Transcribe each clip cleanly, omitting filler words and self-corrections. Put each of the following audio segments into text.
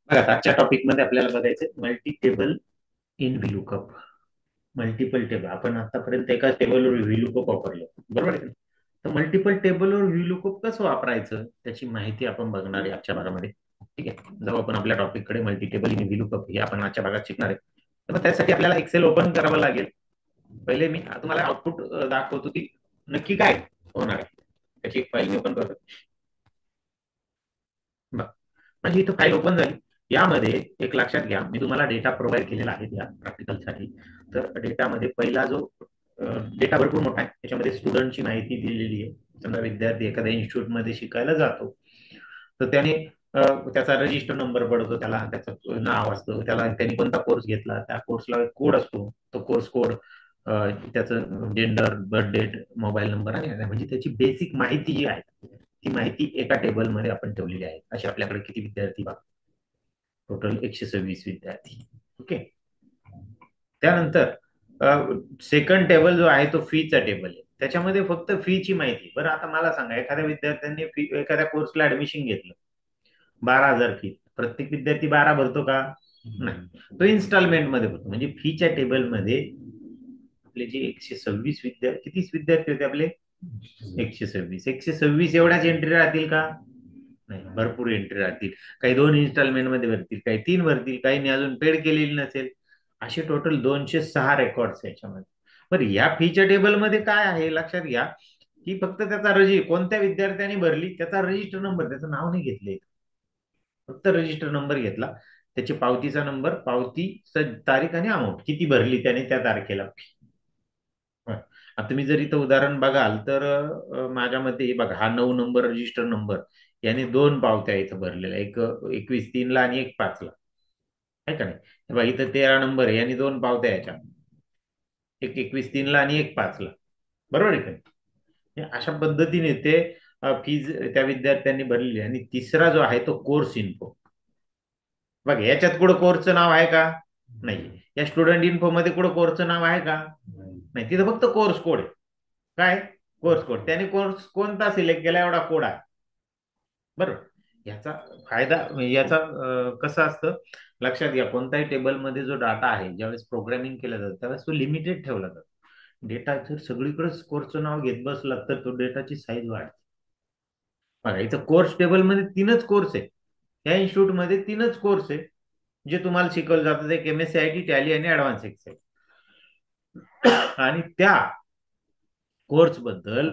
बघा आजच्या टॉपिक मध्ये आपल्याला बघायचं multi table in V lookup. Multiple table आपण आतापर्यंत एका टेबलवर व्हीलूकअप वापरलं, बरोबर आहे. तर मल्टिपल टेबलवर व्हीलूकअप कसं वापरायचं त्याची माहिती आपण बघणार आहे आजच्या भागामध्ये. ठीक आहे, जेव्हा आपण आपल्या टॉपिककडे मल्टी टेबल इन व्हीलूकअप हे आपण आजच्या भागात शिकणार आहे. तर मग त्यासाठी आपल्याला एक्सेल ओपन करावं लागेल. पहिले मी तुम्हाला आउटपुट दाखवतो की नक्की काय होणार आहे. त्याची एक फाईल मी ओपन करतो. म्हणजे इथं फाईल ओपन झाली. यामध्ये एक लक्षात घ्या, मी तुम्हाला डेटा प्रोव्हाइड केलेला आहे या प्रॅक्टिकलसाठी. तर डेटामध्ये पहिला जो डेटा भरपूर मोठा आहे, त्याच्यामध्ये स्टुडंटची माहिती दिलेली आहे. समजा विद्यार्थी एखाद्या इन्स्टिट्यूटमध्ये शिकायला जातो, तर त्याने त्याचा रजिस्टर नंबर पडतो, त्याला त्याचं नाव असतं, त्याला त्यांनी कोणता कोर्स घेतला, त्या कोर्सला कोड असतो, तो कोर्स कोड, त्याचं gender, birth date, mobile number आणि म्हणजे त्याची बेसिक माहिती जी आहे ती माहिती एका टेबलमध्ये आपण ठेवलेली आहे. असे आपल्याकडे किती विद्यार्थी बघा, टोटल 126 विद्यार्थी. ओके. त्यानंतर सेकंड टेबल जो आहे तो फीचा टेबल आहे. त्याच्यामध्ये फक्त फीची माहिती. बरं आता मला सांगा, एखाद्या विद्यार्थ्यांनी फी एखाद्या कोर्सला ऍडमिशन घेतलं, 12,000 फी. प्रत्येक विद्यार्थी 12 भरतो का? नाही, तो इन्स्टॉलमेंट मध्ये भरतो. म्हणजे फीच्या टेबलमध्ये आपले जे 126 विद्यार्थी, किती विद्यार्थी होते आपले? 126 एवढ्याच एंट्री राहतील का? नाही, भरपूर एंट्री राहतील. काही 2 इन्स्टॉलमेंट मध्ये भरतील, काही 3 भरतील, काही अजून पेड केलेली नसेल. असे टोटल 206 रेकॉर्ड्स याच्यामध्ये. बरं, या फीच्या टेबलमध्ये काय आहे लक्षात घ्या, की फक्त त्याचा कोणत्या विद्यार्थ्यांनी भरली त्याचा रजिस्टर नंबर, त्याचं नाव नाही घेतले, फक्त रजिस्टर नंबर घेतला, त्याची पावतीचा नंबर, पावती, तारीख आणि अमाऊंट, किती भरली त्याने त्या तारखेला. आता तुम्ही जर इथं उदाहरण बघाल तर माझ्या मते बघा, हा 9 नंबर रजिस्टर नंबर, याने 2 पावत्या इथं भरलेल्या, एक 21/3 आणि एक 5 आहे का नाही. बघा इथं 13 नंबर आहे, यांनी 2 पावत्या याच्या, एक 21/3 आणि एक 5. बरोबर आहे का नाही? अशा पद्धतीने ते फीज त्या विद्यार्थ्यांनी भरलेली. आणि तिसरा जो आहे तो कोर्स इन्फो. बघा याच्यात कुठं कोर्सचं नाव आहे का? नाही. या स्टुडंट इन्फो मध्ये कुठं कोर्सचं नाव आहे का? नाही, तिथं फक्त कोर्स कोड आहे. काय? Course code. त्याने कोर्स कोणता सिलेक्ट केला एवढा कोड आहे. बरोबर. याचा फायदा याचा कसं असतं लक्षात घ्या, कोणत्याही टेबलमध्ये जो डाटा आहे ज्यावेळेस प्रोग्रामिंग केलं जातं त्यावेळेस तो लिमिटेड ठेवला जातो. डेटा जर सगळीकडे कोर्सचं नाव घेत बसला तर तो डेटाची साईज वाढते. बघा इथं कोर्स टेबलमध्ये 3च कोर्स आहे. या इन्स्टिट्यूटमध्ये 3च कोर्स आहे जे तुम्हाला शिकवलं जातं, ते MSc IT, टॅली आणि ऍडव्हान्स एक्सेल. आणि त्या कोर्स बद्दल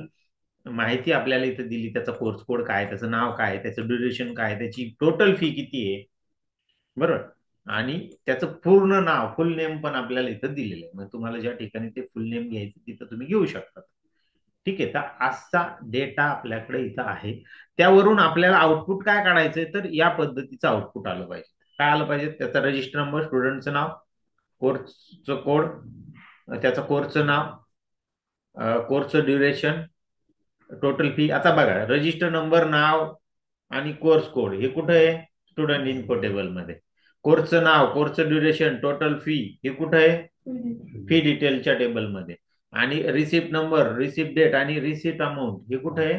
माहिती आपल्याला इथे दिली, त्याचा कोर्स कोड काय, त्याचं नाव काय, त्याचं ड्युरेशन काय, त्याची टोटल फी किती आहे, बरोबर. आणि त्याचं पूर्ण नाव, फुल नेम पण आपल्याला इथं दिलेलं आहे. मग तुम्हाला ज्या ठिकाणी ते फुल नेम घ्यायचं तिथं तुम्ही घेऊ शकता. ठीक आहे, तर असा डेटा आपल्याकडे इथं आहे. त्यावरून आपल्याला आउटपुट काय काढायचंय, तर या पद्धतीचं आउटपुट आलं पाहिजे. काय आलं पाहिजे? त्याचा रजिस्टर नंबर, स्टुडंटचं नाव, कोर्सचं कोड, त्याचं कोर्सचं नाव, कोर्सचं ड्युरेशन, टोटल फी. आता बघा रजिस्टर नंबर, नाव आणि कोर्स कोड हे कुठे आहे? स्टुडंट इन्फो टेबल मध्ये. कोर्सचं नाव, कोर्सचं ड्युरेशन, टोटल फी हे कुठे आहे? फी डिटेलच्या टेबलमध्ये. आणि रिसिप्ट नंबर, रिसिप्ट डेट आणि रिसिप्ट अमाऊंट हे कुठे आहे?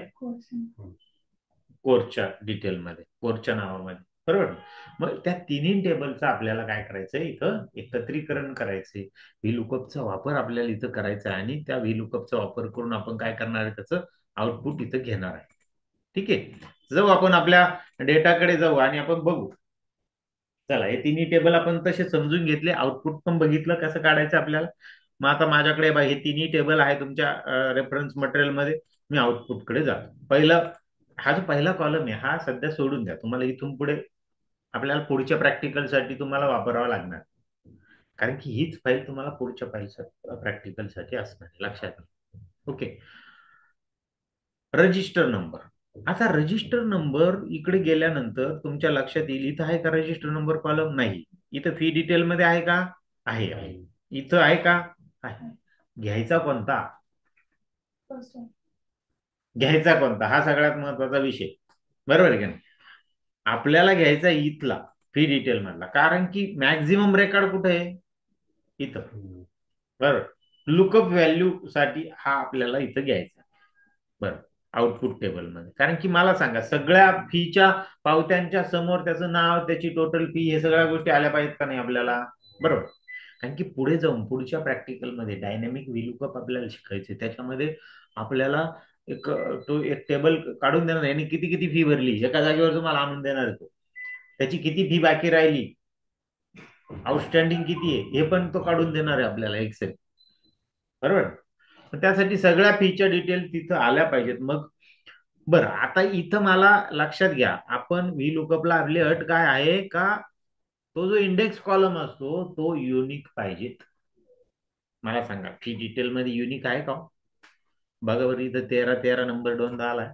कोर्सच्या डिटेलमध्ये, कोर्सच्या नावामध्ये. बरोबर. मग त्या तिन्ही टेबलचं आपल्याला काय करायचंय, इथं एकत्रीकरण करायचंय. व्हीलुकअपचा वापर आपल्याला इथं करायचा आहे आणि त्या व्हीलुकअपचा वापर करून आपण काय करणार आहे, त्याचं आउटपुट इथं घेणार आहे. ठीक आहे, जाऊ आपण आपल्या डेटाकडे जाऊ आणि आपण बघू. चला, हे तिन्ही टेबल आपण तसे समजून घेतले, आउटपुट पण बघितलं कसं काढायचं आपल्याला. मग आता माझ्याकडे हे तिन्ही टेबल आहे तुमच्या रेफरन्स मटेरियलमध्ये. मी आउटपुटकडे जातो. पहिलं, हा जो पहिला कॉलम आहे हा सध्या सोडून द्या, तुम्हाला इथून पुढे आपल्याला पुढच्या प्रॅक्टिकलसाठी तुम्हाला वापरावा लागणार, कारण की हीच फाईल तुम्हाला पुढच्या फाईल प्रॅक्टिकलसाठी असणार आहे, लक्षात घ्या. ओके. Register number. आता रजिस्टर नंबर इकडे गेल्यानंतर तुमच्या लक्षात येईल, इथं आहे का रजिस्टर नंबर कॉलम? नाही. इथं फी डिटेल मध्ये आहे का? आहे. इथं आहे का? आहे. घ्यायचा कोणता? घ्यायचा कोणता हा सगळ्यात महत्वाचा विषय, बरोबर आहे का नाही. आपल्याला घ्यायचा इथला, फी डिटेल मधला, कारण की मॅक्झिमम रेकॉर्ड कुठे आहे? इथं. बरोबर. लुकअप व्हॅल्यू साठी हा आपल्याला इथं घ्यायचा. बरं. आउटपुट टेबलमध्ये. कारण की मला सांगा, सगळ्या फीच्या पावत्यांच्या समोर त्याचं नाव, त्याची टोटल फी, हे सगळ्या गोष्टी आल्या पाहिजेत का नाही आपल्याला? बरोबर. कारण की पुढे जाऊन पुढच्या प्रॅक्टिकलमध्ये डायनॅमिक व्हीलूकअप आपल्याला शिकायचे. त्याच्यामध्ये आपल्याला एक तो एक टेबल काढून देणार, यांनी किती किती फी भरली एका जागेवर तुम्हाला आणून देणार तो, त्याची किती फी बाकी राहिली, आउटस्टँडिंग किती आहे, हे पण तो काढून देणार आहे आपल्याला एक्सेल. बरोबर. त्यासाठी सगळ्या फीच्या डिटेल तिथं आल्या पाहिजेत. मग बरं, आता इथं मला लक्षात घ्या, आपण व्ही लुकअपला आपली अट काय आहे का, तो जो इंडेक्स कॉलम असतो तो युनिक पाहिजेत. मला सांगा, फी डिटेल मध्ये युनिक आहे का? बघा बरं, इथं 13 नंबर 2 आलाय,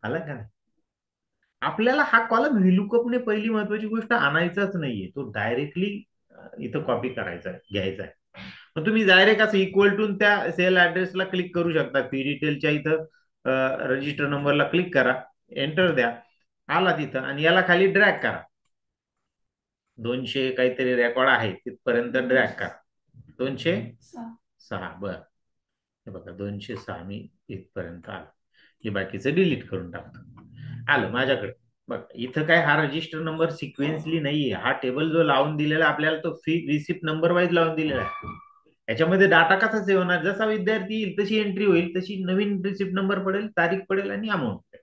आला का नाही? आपल्याला हा कॉलम व्हीलुकअपने पहिली महत्वाची गोष्ट आणायचाच नाहीये, तो डायरेक्टली इथं कॉपी करायचा आहे, घ्यायचा आहे. मग तुम्ही डायरेक्ट असं इक्वल टू त्या सेल ऍड्रेसला क्लिक करू शकता. फी डिटेलच्या इथं रजिस्टर नंबरला क्लिक करा, एंटर द्या, आला तिथं, आणि याला खाली ड्रॅग करा. 200 काहीतरी रेकॉर्ड आहे तिथपर्यंत ड्रॅग करा. 206, बर. हे बघा 206 मी इथपर्यंत आलो. हे बाकीचं डिलीट करून टाकतो. आलं माझ्याकडे. बघ इथं काय हा रजिस्टर नंबर सिक्वेन्सली नाहीये, हा टेबल जो लावून दिलेला आपल्याला तो फी रिसिप्ट नंबर वाईज लावून दिलेला आहे. याच्यामध्ये डाटा कसा सेव्ह होणार, जसा विद्यार्थी येईल तशी एंट्री होईल, तशी नवीन रिसिप्ट नंबर पडेल, तारीख पडेल आणि अमाऊंट.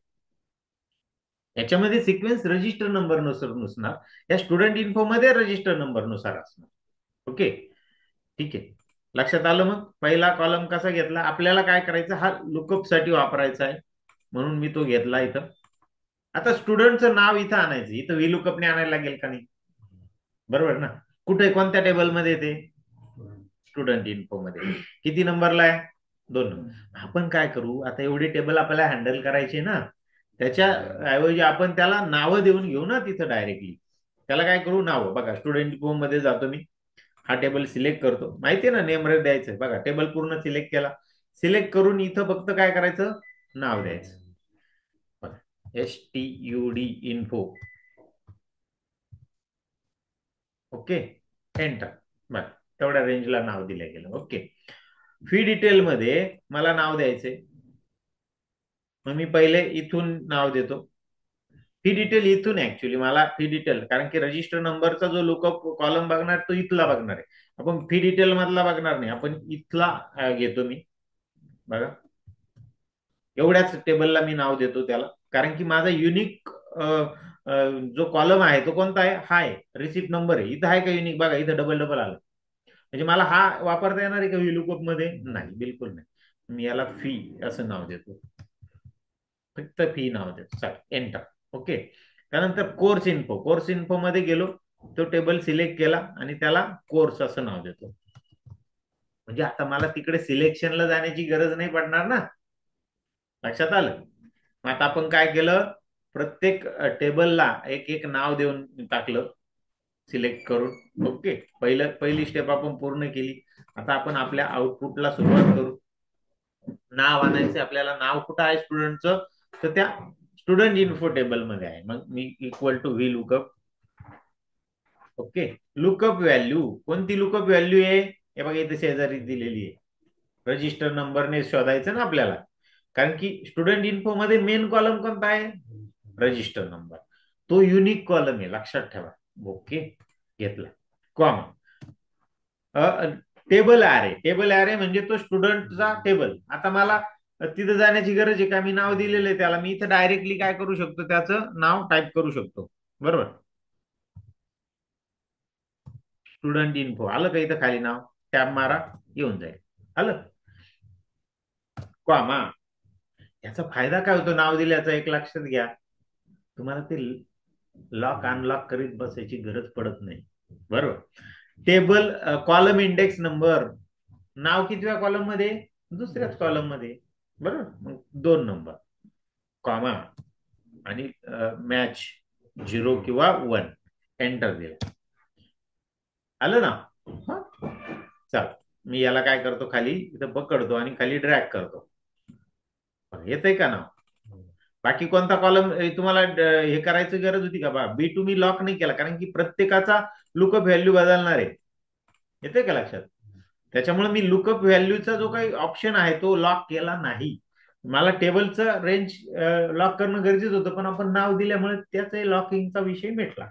याच्यामध्ये सिक्वेन्स रजिस्टर नंबर नुसार नसणार, या स्टुडंट इन्फो मध्ये रजिस्टर नंबर नुसार असणार. ओके, ठीक आहे. लक्षात आलं. मग पहिला कॉलम कसा घेतला, आपल्याला काय करायचं, हा लुकअप साठी वापरायचा आहे, म्हणून मी तो घेतला इथं. आता स्टुडंटचं नाव इथं आणायचं, इथं व्ही लुकअपने आणायला लागेल का नाही? बरोबर ना. कुठे, कोणत्या टेबलमध्ये येते? स्टुडंट इन्फो मध्ये. किती नंबरला आहे? 2 नंबर. आपण काय करू, आता एवढे टेबल आपल्याला हँडल करायचे ना, त्याच्या ऐवजी आपण त्याला नावं देऊन घेऊ ना तिथं डायरेक्टली. त्याला काय करू, नाव. बघा स्टुडंट इन्फो मध्ये जातो मी, हा टेबल सिलेक्ट करतो, माहितीये ना नेम रेट द्यायचं. बघा टेबल पूर्ण सिलेक्ट केला, सिलेक्ट करून इथं फक्त काय करायचं, नाव द्यायचं. STUD info. Okay, enter. बर, तेवढ्या रेंजला नाव दिलं गेलं. ओके, फी डिटेल मध्ये मला नाव द्यायचे, मग मी पहिले इथून नाव देतो. फी डिटेल इथून, ऍक्च्युली मला फी डिटेल, कारण की रजिस्टर नंबरचा जो लुकअप कॉलम बघणार तो इथला बघणार आहे, आपण फी डिटेल मधला बघणार नाही, आपण इथला घेतो मी. बघा एवढ्याच टेबलला मी नाव देतो त्याला, कारण की माझा युनिक जो कॉलम आहे तो कोणता आहे, हा आहे, रिसिप्ट नंबर आहे. इथं आहे का युनिक? बघा इथं डबल डबल आलं, म्हणजे मला हा वापरता येणार आहे का व्हीलुकअप मध्ये? नाही, बिलकुल नाही. मी याला फी असं नाव देतो, फक्त फी नाव देतो. चालेल, एंटर. ओके, त्यानंतर कोर्स इन्फो. कोर्स इन्फो मध्ये गेलो, तो टेबल सिलेक्ट केला आणि त्याला कोर्स असं नाव देतो. म्हणजे आता मला तिकडे सिलेक्शनला जाण्याची गरज नाही पडणार ना. लक्षात आलं. आता आपण काय केलं, प्रत्येक टेबलला एक एक नाव देऊन टाकलं सिलेक्ट करून. ओके, पहिली स्टेप आपण पूर्ण केली. आता आपण आपल्या आउटपुटला सुरुवात करू. नाव आणायचं आपल्याला. नाव कुठं आहे स्टुडंटचं, तर त्या स्टुडंट इन्फो टेबल मध्ये आहे. मग मी equal to V lookup. Okay, lookup value, कोणती लुकअप व्हॅल्यू आहे? हे बघा इथे शेजारी दिलेली आहे. रजिस्टर नंबरने शोधायचं ना आपल्याला, कारण की स्टुडंट इन्फो मध्ये मेन कॉलम कोणता आहे? Register number. तो युनिक कॉलम आहे, लक्षात ठेवा. ओके, घेतला. Comma, table array. Table array म्हणजे तो स्टुडंटचा टेबल. आता मला तिथं जाण्याची गरज आहे का? मी नाव दिलेलं आहे त्याला, मी इथं डायरेक्टली काय करू शकतो, त्याचं नाव टाईप करू शकतो. बरोबर, स्टुडंट इन्फो आलं का? इथं खाली नाव, टॅब मारा, येऊन जाईल. आलं. कॉमा. याचा फायदा काय होतो नाव दिल्याचा, एक लक्षात घ्या, तुम्हाला ते लॉक अनलॉक करीत बसायची गरज पडत नाही. बरोबर. टेबल कॉलम इंडेक्स नंबर, नाव कितव्या कॉलम मध्ये? दुसऱ्याच कॉलम मध्ये. बरोबर, मग 2 नंबर, कॉमा, आणि मॅच 0 किंवा 1, एंटर दिला. आलं ना. चल, मी याला काय करतो, खाली इथं पकडतो आणि खाली ड्रॅग करतो. येतंय का नाव? बाकी कोणता कॉलम तुम्हाला हे करायची गरज होती का? बा B2 मी लॉक नाही केला, कारण की प्रत्येकाचा लुकअप व्हॅल्यू बदलणार आहे. येते का लक्षात? त्याच्यामुळे मी लुकअप व्हॅल्यूचा जो काही ऑप्शन आहे तो लॉक केला नाही. मला टेबलचं रेंज लॉक करणं गरजेचं होतं, पण आपण नाव दिल्यामुळे त्याचा लॉकिंगचा विषय मिटला.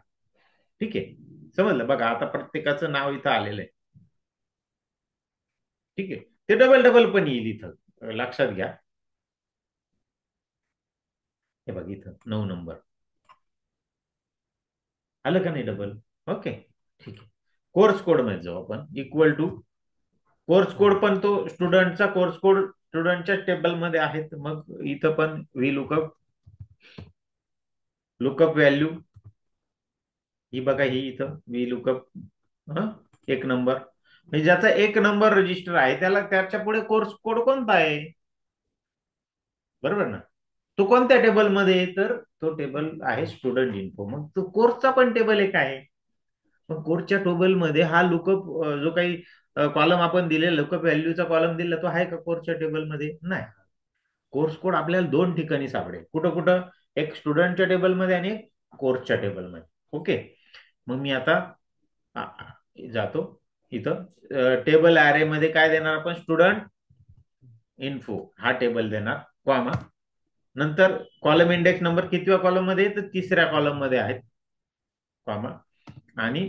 ठीक आहे, समजलं. बघा आता प्रत्येकाचं नाव इथं आलेलं आहे. ठीक आहे, ते डबल डबल पण येईल इथं, लक्षात घ्या. हे बघ इथं 9 नंबर आलं का नाही डबल? ओके, ठीक आहे. कोर्स कोड मध्ये जाऊ आपण, इक्वल टू कोर्स कोड, पण तो स्टुडंटचा कोर्स कोड स्टुडंटच्या टेबलमध्ये आहे. मग इथं पण व्ही लुकअप, लुकअप व्हॅल्यू ही बघा, ही इथं व्ही लुकअप 1 नंबर, म्हणजे ज्याचा 1 नंबर रजिस्टर आहे त्याला त्याच्या पुढे कोर्स कोड कोणता आहे, बरोबर ना? तो कोणत्या टेबलमध्ये, तर तो टेबल आहे स्टुडंट इन्फो. मग तो कोर्सचा पण टेबल एक आहे. मग कोर्सच्या टेबलमध्ये हा लुकअप जो काही कॉलम आपण दिलेला, लुकअप व्हॅल्यूचा कॉलम दिला, तो आहे का कोर्सच्या टेबलमध्ये? नाही. कोर्स कोड आपल्याला दोन ठिकाणी सापडेल. कुठं कुठं? एक स्टुडंटच्या टेबलमध्ये आणि एक कोर्सच्या टेबलमध्ये. ओके, मग मी आता आ, जातो इथं टेबल ऍरे मध्ये काय देणार आपण? स्टुडंट इन्फो हा टेबल देणार, कॉमा, नंतर कॉलम इंडेक्स नंबर कितव्या कॉलम मध्ये? तर तिसऱ्या कॉलम मध्ये आहेत, कॉमा, आणि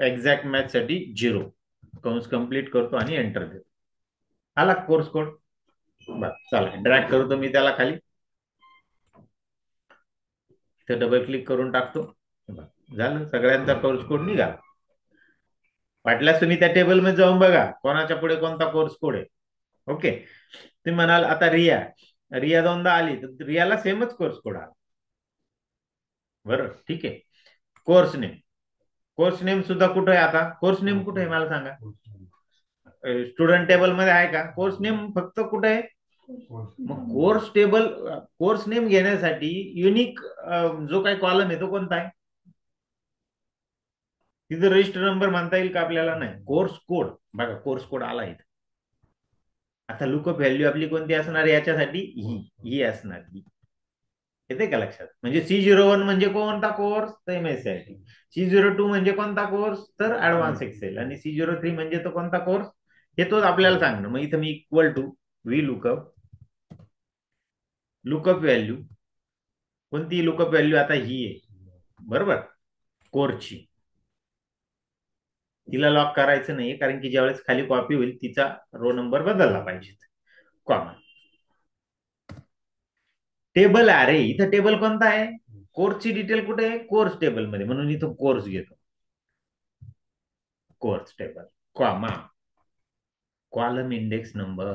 एक्झॅक्ट मॅच साठी 0, कंस कंप्लीट करतो आणि एंटर देतो. आला कोर्स कोड. बरं, चला ड्रॅग करतो मी त्याला खाली, तर डबल क्लिक करून टाकतो. झालं, सगळ्यांचा कोर्स कोड निघाला. वाटल्यास तुम्ही त्या टेबलमध्ये जाऊन बघा कोणाच्या पुढे कोणता कोर्स कोड आहे. ओके, तुम्ही म्हणाल आता रिया, रिया दोनदा आली तर रियाला सेमच कोर्स कोड आला. बरं, ठीक आहे. कोर्स नेम, कोर्स नेम सुद्धा कुठे आहे? आता कोर्स नेम कुठे आहे मला सांगा? स्टुडंट टेबल मध्ये आहे का कोर्स नेम? फक्त कुठे आहे? मग कोर्स टेबल, कोर्स नेम घेण्यासाठी युनिक जो काही कॉलम आहे तो कोणता आहे? तिथं रजिस्टर नंबर म्हणता येईल का आपल्याला? नाही. कोर्स कोड बघा, कोर्स कोड आला इथे. आता लुकअप व्हॅल्यू आपली कोणती असणार याच्यासाठी? ही असणार, ही. येते का लक्षात? म्हणजे C01 म्हणजे कोणता कोर्स? तर MSCIT. C02 म्हणजे कोणता कोर्स? तर ऍडव्हान्स एक्सेल. आणि C03 म्हणजे तो कोणता कोर्स? हे तोच आपल्याला सांगणं. मग इथं मी equal to V lookup, lookup value, कोणती लुकअप व्हॅल्यू? आता ही आहे, बरोबर, कोर्सची. तिला लॉक करायचं नाही, कारण की ज्यावेळेस खाली कॉपी होईल तिचा रो नंबर बदलला पाहिजे, कॉमा. टेबल अरे, इथं टेबल कोणता आहे? कोर्सची डिटेल कुठे आहे? कोर्स टेबल मध्ये, म्हणून इथं कोर्स घेतो, course table, comma, column index number.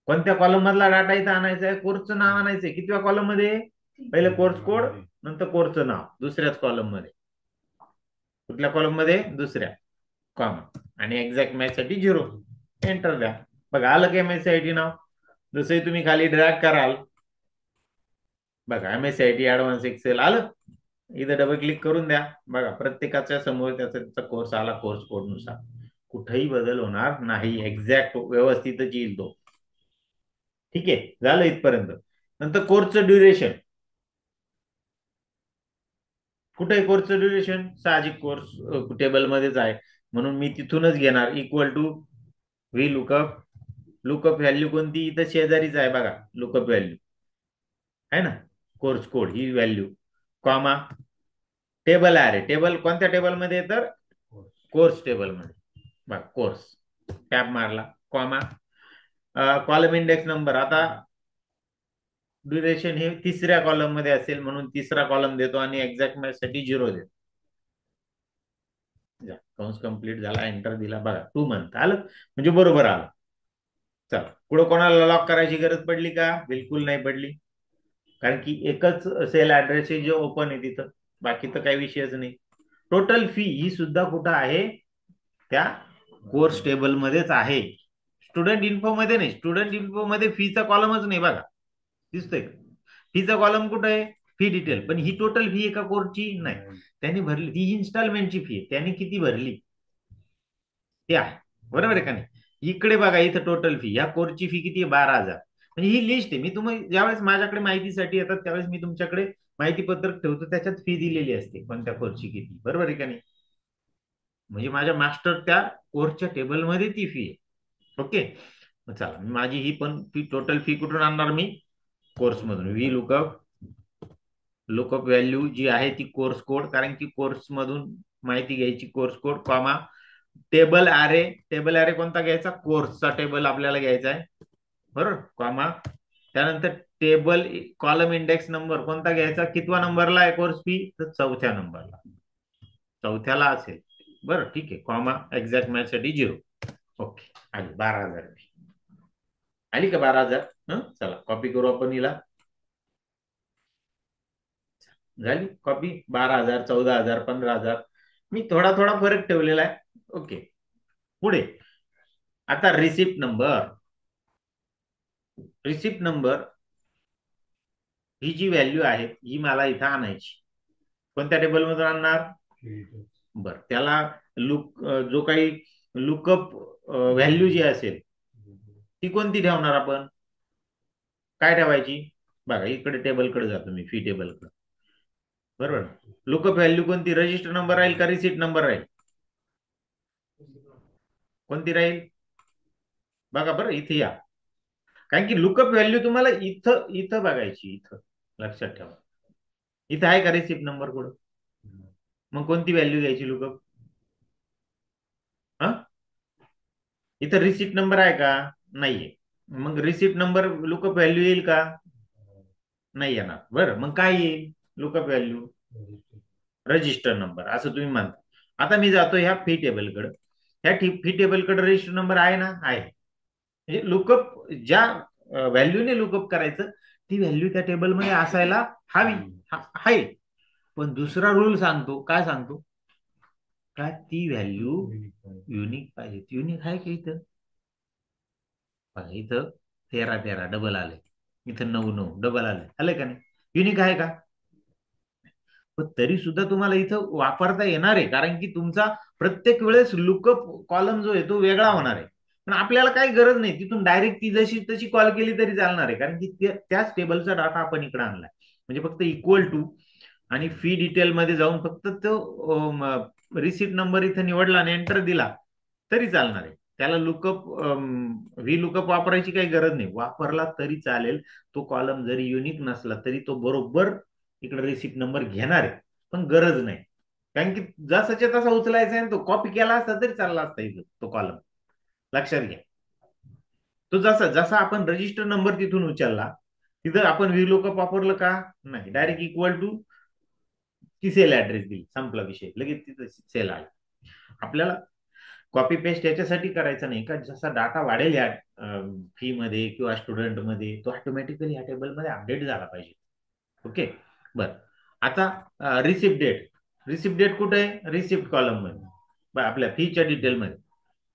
कोणत्या कॉलम मधला डाटा इथं आणायचा आहे? कोर्सचं नाव आणायचंय. कितव्या कॉलम मध्ये? पहिले कोर्स कोड, नंतर कोर्सचं नाव दुसऱ्याच कॉलम मध्ये. कुठल्या कॉलम मध्ये? दुसऱ्या, कॉमा, आणि एक्झॅक्ट मॅच साठी 0, एंटर द्या. बघा आलं की MSCIT नाव. जसंही तुम्ही खाली ड्रॅग कराल, बघा MSCIT ऍडव्हान्स एक्सेल आलं. इथं डबल क्लिक करून द्या, बघा प्रत्येकाच्या समोर त्याचा कोर्स आला, कोर्स कोड नुसार. कुठेही बदल होणार नाही, एक्झॅक्ट व्यवस्थितच येईल तो. ठीक आहे, झालं इथपर्यंत. नंतर कोर्सचं ड्युरेशन, कुठे आहे कोर्सचं ड्युरेशन? साहजिक कोर्स टेबलमध्येच आहे, म्हणून मी तिथूनच घेणार, equal to V lookup, lookup value कोणती? इथं शेजारीच आहे बघा, लुकअप व्हॅल्यू आहे ना, कोर्स कोड ही व्हॅल्यू, कॉमा, टेबल आहे. टेबल कोणत्या टेबलमध्ये? तर कोर्स टेबलमध्ये. बघा कोर्स, टॅब मारला, कॉमा, कॉलम इंडेक्स नंबर. आता ड्युरेशन हे तिसऱ्या कॉलम मध्ये असेल, म्हणून तिसरा कॉलम देतो आणि एक्झॅक्ट मॅच साठी 0 देतो. कंस कंप्लीट झाला, एंटर दिला, बघा 2 मंथ आलं, म्हणजे बरोबर आलं. चला, पुढे कोणाला लॉक करायची गरज पडली का? बिलकुल नाही पडली, कारण की एकच सेल ऍड्रेस जे ओपन आहे तिथं, बाकी तर काही विषयच नाही. टोटल फी ही सुद्धा कुठं आहे? त्या कोर्स टेबल मध्येच आहे, स्टुडंट इन्फो मध्ये नाही. स्टुडंट इन्फो मध्ये फीचा कॉलमच नाही बघा, दिसतोय का? फीचा कॉलम कुठे आहे? Fee detail. पण ही टोटल फी एका कोर्सची नाही, त्यांनी भरली ती इन्स्टॉलमेंटची फी आहे, त्यांनी किती भरली ते आहे, बरोबर आहे का नाही? इकडे बघा, इथं टोटल फी, या कोर्सची फी किती आहे? 12,000. म्हणजे ही लिस्ट आहे. मी तुम्ही ज्यावेळेस माझ्याकडे माहितीसाठी येतात त्यावेळेस मी तुमच्याकडे माहिती पत्रक ठेवतो, त्याच्यात फी दिलेली असते कोणत्या कोर्सची किती, बरोबर आहे का नाही? म्हणजे माझ्या मास्टर त्या कोर्सच्या टेबलमध्ये ती फी आहे. ओके, चला, माझी ही पण फी, टोटल फी कुठून आणणार मी? कोर्समधून. व्ही लुकअप, लुकअप व्हॅल्यू जी आहे ती कोर्स कोड, कारण की कोर्स मधून माहिती घ्यायची, course code, comma table array. Table array कोणता घ्यायचा? कोर्सचा टेबल आपल्याला घ्यायचा आहे, बरोबर, कॉमा. त्यानंतर टेबल कॉलम इंडेक्स नंबर कोणता घ्यायचा? कितवा नंबरला आहे कोर्स फी? तर चौथ्या नंबरला, चौथ्याला असेल, बरं ठीक आहे, कॉमा एक्झॅक्ट मॅच साठी 0. ओके, आली 12,000 फी. आली का 12,000? चला कॉपी करू आपण हिला. झाली कॉपी. 12,000, 14,000, 15,000. मी थोडा थोडा फरक ठेवलेला आहे. ओके, पुढे आता रिसिप्ट नंबर. रिसिप्ट नंबर ही जी व्हॅल्यू आहे ही मला इथं आणायची. कोणत्या टेबलमधून आणणार? बर, त्याला जो काही लुकअप व्हॅल्यू जी असेल ती कोणती ठेवणार आपण? काय ठेवायची? बघा, इकडे टेबलकडे जातो मी, फी टेबलकडे, बरोबर. लुकअप व्हॅल्यू कोणती? रजिस्टर नंबर राहील का रिसिप्ट नंबर राहील? कोणती राहील? बघा बरं, इथे या. कारण की लुकअप व्हॅल्यू तुम्हाला इथं इथं बघायची, इथं लक्षात ठेवा. इथं आहे का रिसिप्ट नंबर कुठं? मग कोणती व्हॅल्यू घ्यायची लुकअप? हा, इथं रिसिप्ट नंबर आहे का? नाहीये. मग रिसिप्ट नंबर लुकअप व्हॅल्यू येईल का? नाही येणार. बरं, मग काय येईल लुकअप व्हॅल्यू? रजिस्टर नंबर, असं तुम्ही म्हणता. आता मी जातो ह्या फी टेबलकडे. ह्या फी टेबलकडे रजिस्टर नंबर आहे ना? आहे. म्हणजे लुकअप ज्या व्हॅल्यूने लुकअप करायचं ती व्हॅल्यू त्या टेबलमध्ये असायला हवी, आहे. पण दुसरा रूल सांगतो, काय सांगतो? का ती व्हॅल्यू युनिक पाहिजे. युनिक आहे का इथं? इथं 13 13 डबल आले, इथं 9 9 डबल आले, आले का नाही? युनिक आहे का? पण तरी सुद्धा तुम्हाला इथं वापरता येणार आहे, कारण की तुमचा प्रत्येक वेळेस लुकअप कॉलम जो आहे तो वेगळा होणार आहे. पण आपल्याला काही गरज नाही, तिथून डायरेक्ट ती जशी तशी कॉल केली तरी चालणार आहे, कारण की त्याच टेबलचा डाटा आपण इकडे आणलाय. म्हणजे फक्त इक्वल टू आणि फी डिटेल मध्ये जाऊन फक्त तो रिसिप्ट नंबर इथं निवडला आणि एंटर दिला तरी चालणार आहे. त्याला लुकअप व्ही लुकअप वापरायची काही गरज नाही. वापरला तरी चालेल. तो कॉलम जरी युनिक नसला तरी तो बरोबर इकडे रिसिप्ट नंबर घेणार आहे, पण गरज नाही. कारण की जसाच्या तसा उचलायचा आहे, तो कॉपी केला असता तरी चालला असता इथं तो कॉलम. लक्षात घ्या. तो जसा जसा आपण रजिस्टर नंबर तिथून उचलला, तिथं आपण व्ही लुकअप वापरलं का? नाही, डायरेक्ट इक्वल टू ती सेल ऍड्रेस दिली, संपला विषय, लगेच तिथं सेल आला. आपल्याला कॉपी पेस्ट याच्यासाठी करायचं नाही का जसा डाटा वाढेल या फी मध्ये किंवा स्टुडंट मध्ये, तो ऑटोमॅटिकली या टेबलमध्ये अपडेट झाला पाहिजे. ओके, बर. आता रिसिप्ट डेट. रिसिप्ट डेट कुठे आहे? रिसिप्ट कॉलम मध्ये, आपल्या फीच्या डिटेलमध्ये.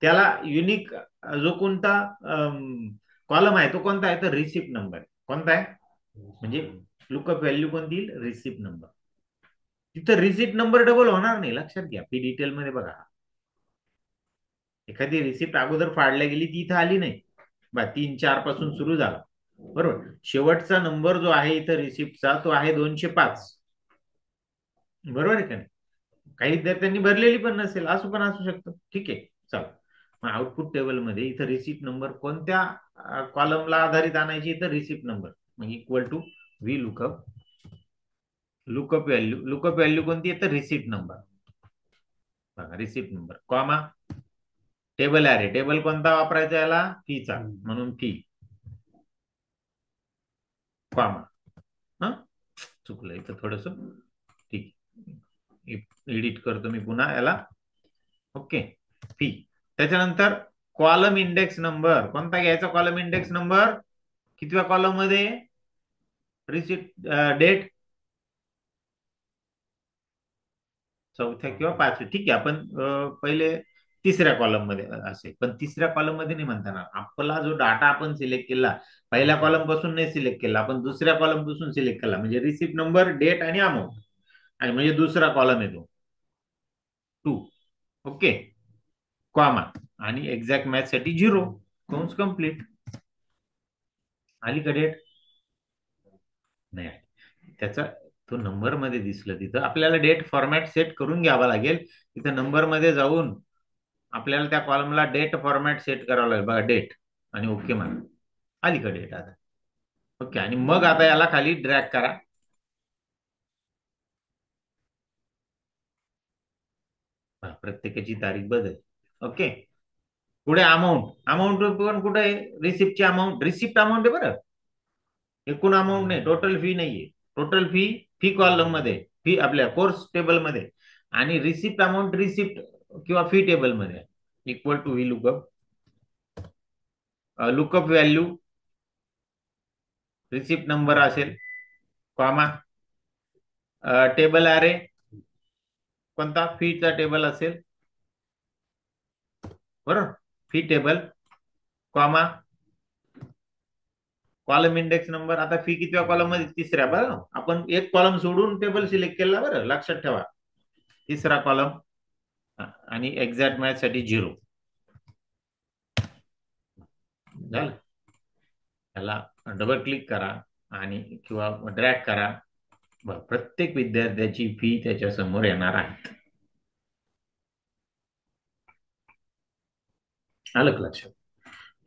त्याला युनिक जो कोणता कॉलम आहे तो कोणता आहे? तर रिसिप्ट नंबर. कोणता आहे? म्हणजे लुकअप व्हॅल्यू कोणती येईल? Receipt number. तिथं रिसिप्ट नंबर डबल होणार नाही, लक्षात घ्या. फी डिटेल मध्ये बघा, एखादी रिसिप्ट अगोदर फाडल्या गेली ती इथं आली नाही, 3 4 पासून सुरू झाला, बरोबर. शेवटचा नंबर जो आहे इथं रिसिप्टचा तो आहे 205, बरोबर आहे का नाही? काही विद्यार्थ्यांनी भरलेली पण नसेल, असं पण असू शकतं, ठीक आहे. चला, मग आउटपुट टेबलमध्ये इथं रिसिप्ट नंबर कोणत्या कॉलमला आधारित आणायची? इथं रिसिप्ट नंबर, मग equal to V lookup. Lookup value, lookup value कोणती आहे? तर रिसिप्ट नंबर. बघा, receipt number, comma table array. Table कोणता वापरायचा याला? फीचा, म्हणून फी, कॉमा. हा, चुकलं इथं थोडस, ठीक. एडिट करतो मी पुन्हा याला. Okay, fee. त्याच्यानंतर कॉलम इंडेक्स नंबर कोणता घ्यायचा? कॉलम इंडेक्स नंबर कितव्या कॉलम मध्ये? रिसिप्ट डेट चौथ्या किंवा पाचव्या, ठीक आहे. आपण पहिले तिसऱ्या कॉलम मध्ये असेल, पण तिसऱ्या कॉलम मध्ये नाही म्हणता येणार. आपला जो डाटा आपण सिलेक्ट केला पहिल्या कॉलम पासून नाही सिलेक्ट केला, आपण दुसऱ्या कॉलम पासून सिलेक्ट केला, म्हणजे रिसिप्ट नंबर, डेट आणि अमाऊंट, आणि म्हणजे दुसरा कॉलम येतो 2. ओके, कॉमा आणि एक्झॅक्ट मॅच साठी 0, कंस कंप्लीट. आली का डेट? नाही आली. त्याचा तो नंबर मध्ये दिसलं, तिथं आपल्याला डेट फॉर्मॅट सेट करून घ्यावा लागेल. तिथं नंबर मध्ये जाऊन आपल्याला त्या कॉलमला डेट फॉर्मॅट सेट करावं लागेल. बघा, डेट आणि ओके म्हणा. अलीकडे येत आता. ओके, आणि मग आता याला खाली ड्रॅग करा. प्रत्येकाची तारीख बदल. ओके. पुढे अमाऊंट. अमाऊंट पण कुठे आहे? रिसिप्टची अमाऊंट, रिसिप्ट अमाऊंट आहे बरं. एकूण अमाऊंट नाही, टोटल फी नाहीये. टोटल फी फी कॉलम मध्ये, फी आपल्या कोर्स टेबल मध्ये, आणि रिसिप्ट अमाऊंट रिसिप्ट किंवा फी टेबल मध्ये. Equal to V lookup. Lookup value receipt number असेल, कॉमा, टेबल अरे कोणता, फीचा टेबल असेल, बरोबर, fee table, comma, column index number. आता फी कितव्या कॉलम मध्ये? तिसऱ्या. बरं, आपण एक कॉलम सोडून टेबल सिलेक्ट केला, बरं लक्षात ठेवा. तिसरा कॉलम. आणि एक्झॅक्ट मॅच साठी 0 झालं. त्याला डबल क्लिक करा आणि किंवा ड्रॅग करा. प्रत्येक विद्यार्थ्याची फी त्याच्या समोर येणार आहे. आलं का लक्षात?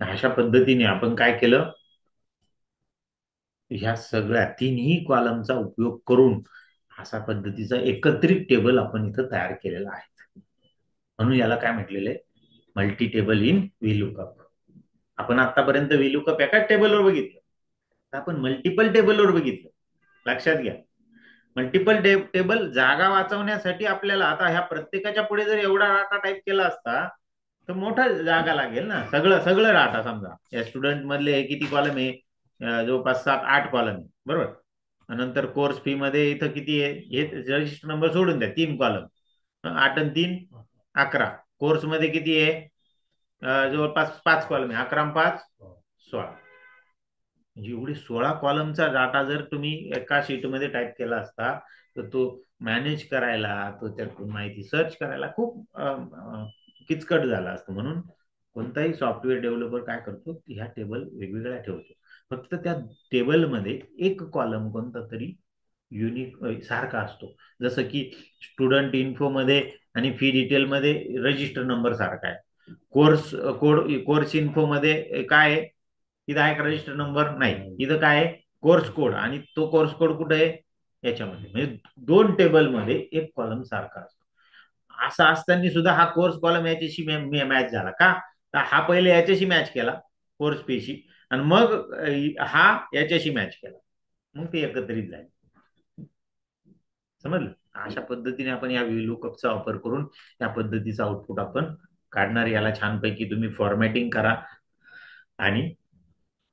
अशा पद्धतीने आपण काय केलं, ह्या सगळ्या तिन्ही कॉलमचा उपयोग करून अशा पद्धतीचा एकत्रित टेबल आपण इथं तयार केलेला आहे. म्हणून याला काय म्हटलेलं आहे? Multi table in V lookup. आपण आतापर्यंत व्हीलुकअप एकाच टेबलवर बघितलं, तर आपण मल्टिपल टेबलवर बघितलं. लक्षात घ्या, मल्टिपल टेबल जागा वाचवण्यासाठी आपल्याला आता ह्या प्रत्येकाच्या पुढे जर एवढा डाटा टाईप केला असता तर मोठा जागा लागेल ना. सगळं सगळं डाटा समजा या स्टुडंट मधले किती कॉलम आहे? जवळपास 7-8 कॉलम आहे, बरोबर. नंतर कोर्स फी मध्ये इथं किती आहे? हे रजिस्टर नंबर सोडून द्या, 3 कॉलम. 8 आणि 3 11. कोर्स मध्ये किती आहे? जवळपास 5 कॉलम आहे. 11 आणि 5 16. म्हणजे एवढे 16 कॉलमचा डाटा जर तुम्ही एका शीटमध्ये टाईप केला असता तर तो मॅनेज करायला, तो त्यातून माहिती सर्च करायला खूप किचकट झाला असतं. म्हणून कोणताही सॉफ्टवेअर डेव्हलपर काय करतो, ह्या टेबल वेगवेगळ्या ठेवतो. फक्त त्या टेबलमध्ये एक कॉलम कोणता तरी युनिक सारखा असतो. जसं की स्टुडंट इन्फो मध्ये आणि फी डिटेल मध्ये रजिस्टर नंबर सारखा आहे. कोर्स कोड, कोर्स इन्फो मध्ये काय आहे? इथं आहे का रजिस्टर नंबर? नाही. इथं काय आहे? Course code. आणि तो कोर्स कोड कुठे आहे? याच्यामध्ये. म्हणजे दोन टेबल मध्ये एक कॉलम सारखा असतो. असं असताना सुद्धा हा कोर्स कॉलम याच्याशी मॅच झाला का? तर हा पहिले याच्याशी मॅच केला, कोर्स पेशी, आणि मग हा याच्याशी मॅच केला, मग ते एकत्रित झाले. समजलं? अशा पद्धतीने आपण या लुकअपचा वापर करून या पद्धतीचा आउटपुट आपण काढणार. याला छानपैकी तुम्ही फॉर्मॅटिंग करा आणि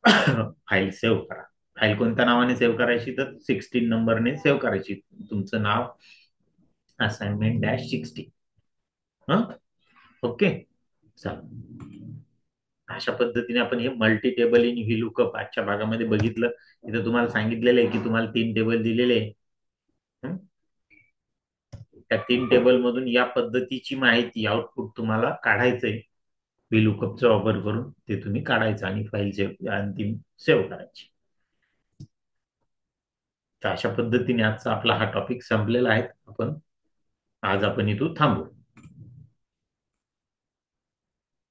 फाईल सेव्ह करा. फाईल कोणत्या नावाने सेव्ह करायची? तर 16 नंबरने सेव्ह करायची. तुमचं नाव assignment-16. हा, ओके. चालेल. अशा पद्धतीने आपण हे मल्टी टेबल इन व्हीलुकअप आजच्या भागामध्ये बघितलं. इथं तुम्हाला सांगितलेलं आहे की तुम्हाला 3 टेबल दिलेले आहे. त्या 3 टेबल मधून या पद्धतीची माहिती, आउटपुट तुम्हाला काढायचंय. व्हीलुकअपचा वापर करून ते तुम्ही काढायचं आणि फाईल सेव्ह, अंतिम सेव्ह करायची. तर अशा पद्धतीने आजचा आपला हा टॉपिक संपलेला आहे. आज आपण इथून थांबू.